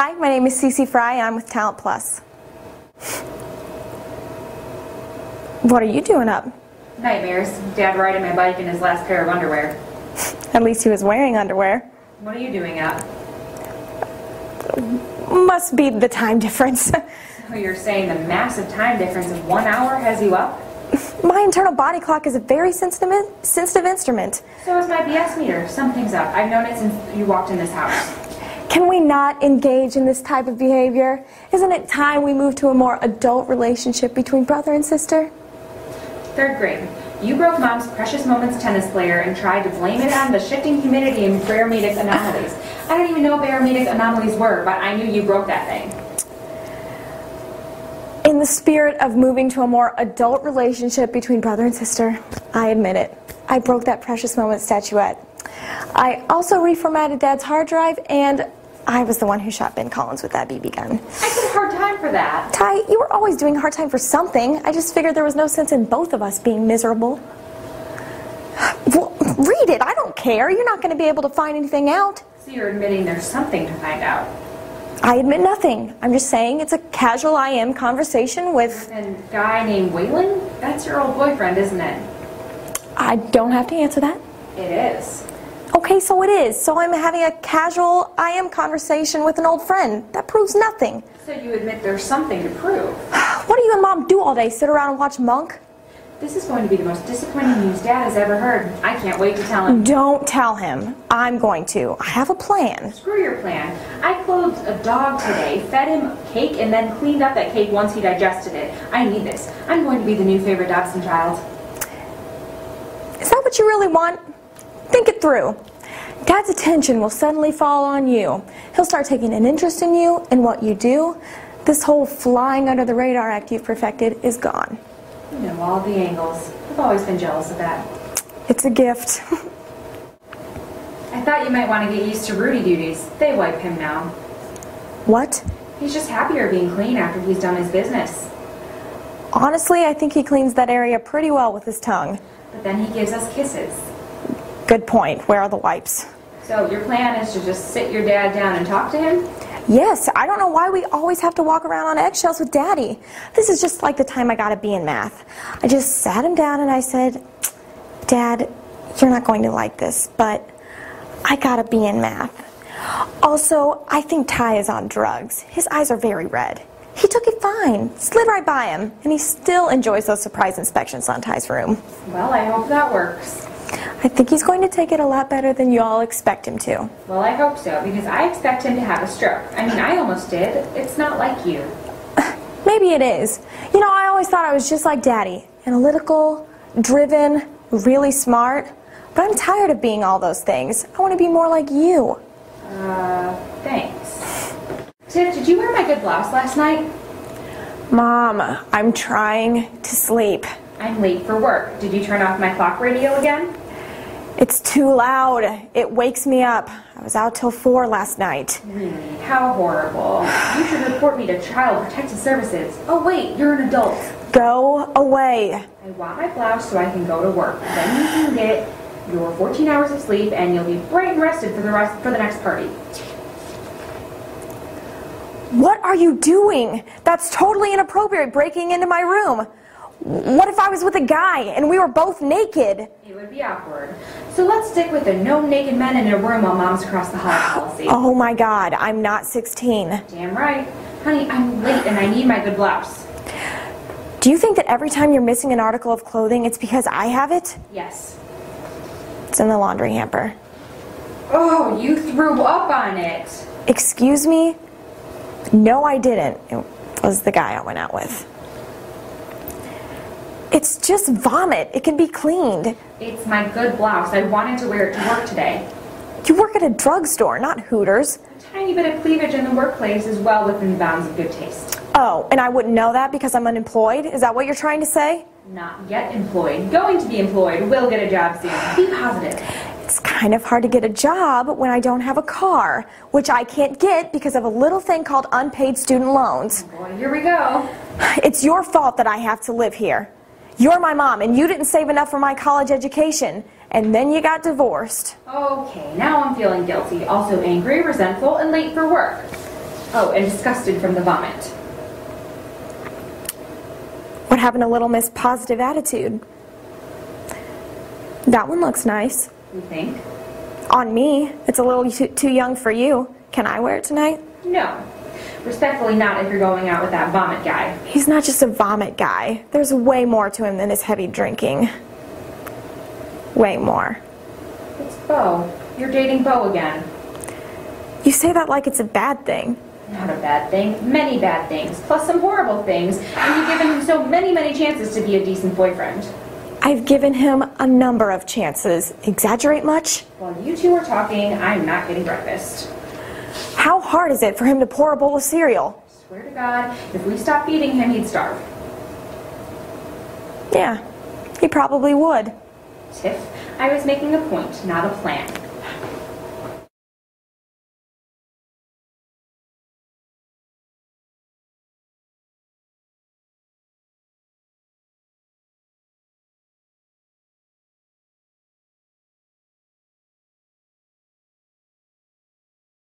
Hi, my name is Cece Fry and I'm with Talent Plus. What are you doing up? Nightmares. Dad riding my bike in his last pair of underwear. At least he was wearing underwear. What are you doing up? Must be the time difference. So you're saying the massive time difference of 1 hour has you up? My internal body clock is a very sensitive instrument. So is my BS meter. Something's up. I've known it since you walked in this house. Can we not engage in this type of behavior? Isn't it time we move to a more adult relationship between brother and sister? 3rd grade. You broke Mom's Precious Moments tennis player and tried to blame it on the shifting humidity and barometric anomalies. I don't even know what barometric anomalies were, but I knew you broke that thing. In the spirit of moving to a more adult relationship between brother and sister, I admit it. I broke that Precious Moments statuette. I also reformatted Dad's hard drive, and I was the one who shot Ben Collins with that BB gun. I took a hard time for that. Ty, you were always doing a hard time for something. I just figured there was no sense in both of us being miserable. Well, read it. I don't care. You're not going to be able to find anything out. So you're admitting there's something to find out. I admit nothing. I'm just saying it's a casual IM conversation with... A guy named Waylon? That's your old boyfriend, isn't it? I don't have to answer that. It is. Okay, so it is. So I'm having a casual IM conversation with an old friend. That proves nothing. So you admit there's something to prove. What do you and Mom do all day? Sit around and watch Monk? This is going to be the most disappointing news Dad has ever heard. I can't wait to tell him. Don't tell him. I'm going to. I have a plan. Screw your plan. I clothed a dog today, fed him cake, and then cleaned up that cake once he digested it. I need this. I'm going to be the new favorite Dobson child. Is that what you really want? Think it through. Dad's attention will suddenly fall on you. He'll start taking an interest in you and what you do. This whole flying under the radar act you've perfected is gone. You know all the angles. I've always been jealous of that. It's a gift. I thought you might want to get used to Rudy duties. They wipe him now. What? He's just happier being clean after he's done his business. Honestly, I think he cleans that area pretty well with his tongue. But then he gives us kisses. Good point. Where are the wipes? So your plan is to just sit your dad down and talk to him? Yes, I don't know why we always have to walk around on eggshells with Daddy. This is just like the time I got a B in math. I just sat him down and I said, Dad, you're not going to like this, but I got a B in math. Also, I think Ty is on drugs. His eyes are very red. He took it fine, slid right by him, and he still enjoys those surprise inspections on Ty's room. Well, I hope that works. I think he's going to take it a lot better than you all expect him to. Well, I hope so, because I expect him to have a stroke. I mean, I almost did. It's not like you. Maybe it is. You know, I always thought I was just like Daddy. Analytical, driven, really smart. But I'm tired of being all those things. I want to be more like you. Thanks. Tiff, did you wear my good blouse last night? Mom, I'm trying to sleep. I'm late for work. Did you turn off my clock radio again? It's too loud. It wakes me up. I was out till 4 last night. Really? How horrible. You should report me to Child Protective Services. Oh wait, you're an adult. Go away. I want my blouse so I can go to work. Then you can get your 14 hours of sleep and you'll be bright and rested for the next party. What are you doing? That's totally inappropriate, breaking into my room. What if I was with a guy and we were both naked? It would be awkward. So let's stick with the no naked men in a room while Mom's across the hall policy. Oh my God, I'm not 16. Damn right. Honey, I'm late and I need my good blouse. Do you think that every time you're missing an article of clothing, it's because I have it? Yes. It's in the laundry hamper. Oh, you threw up on it. Excuse me? No, I didn't. It was the guy I went out with. It's just vomit. It can be cleaned. It's my good blouse. I wanted to wear it to work today. You work at a drugstore, not Hooters. A tiny bit of cleavage in the workplace is well within the bounds of good taste. Oh, and I wouldn't know that because I'm unemployed? Is that what you're trying to say? Not yet employed. Going to be employed. Will get a job soon. Be positive. It's kind of hard to get a job when I don't have a car, which I can't get because of a little thing called unpaid student loans. Oh boy, here we go. It's your fault that I have to live here. You're my mom, and you didn't save enough for my college education, and then you got divorced. Okay, now I'm feeling guilty. Also angry, resentful, and late for work. Oh, and disgusted from the vomit. What happened to Little Miss Positive Attitude? That one looks nice. You think? On me. It's a little too young for you. Can I wear it tonight? No. Respectfully not if you're going out with that vomit guy. He's not just a vomit guy. There's way more to him than his heavy drinking. Way more. It's Bo. You're dating Bo again. You say that like it's a bad thing. Not a bad thing. Many bad things. Plus some horrible things. And you've given him so many chances to be a decent boyfriend. I've given him a number of chances. Exaggerate much? While you two are talking, I'm not getting breakfast. How hard is it for him to pour a bowl of cereal? Swear to God, if we stopped feeding him, he'd starve. Yeah, he probably would. Tiff, I was making a point, not a plan.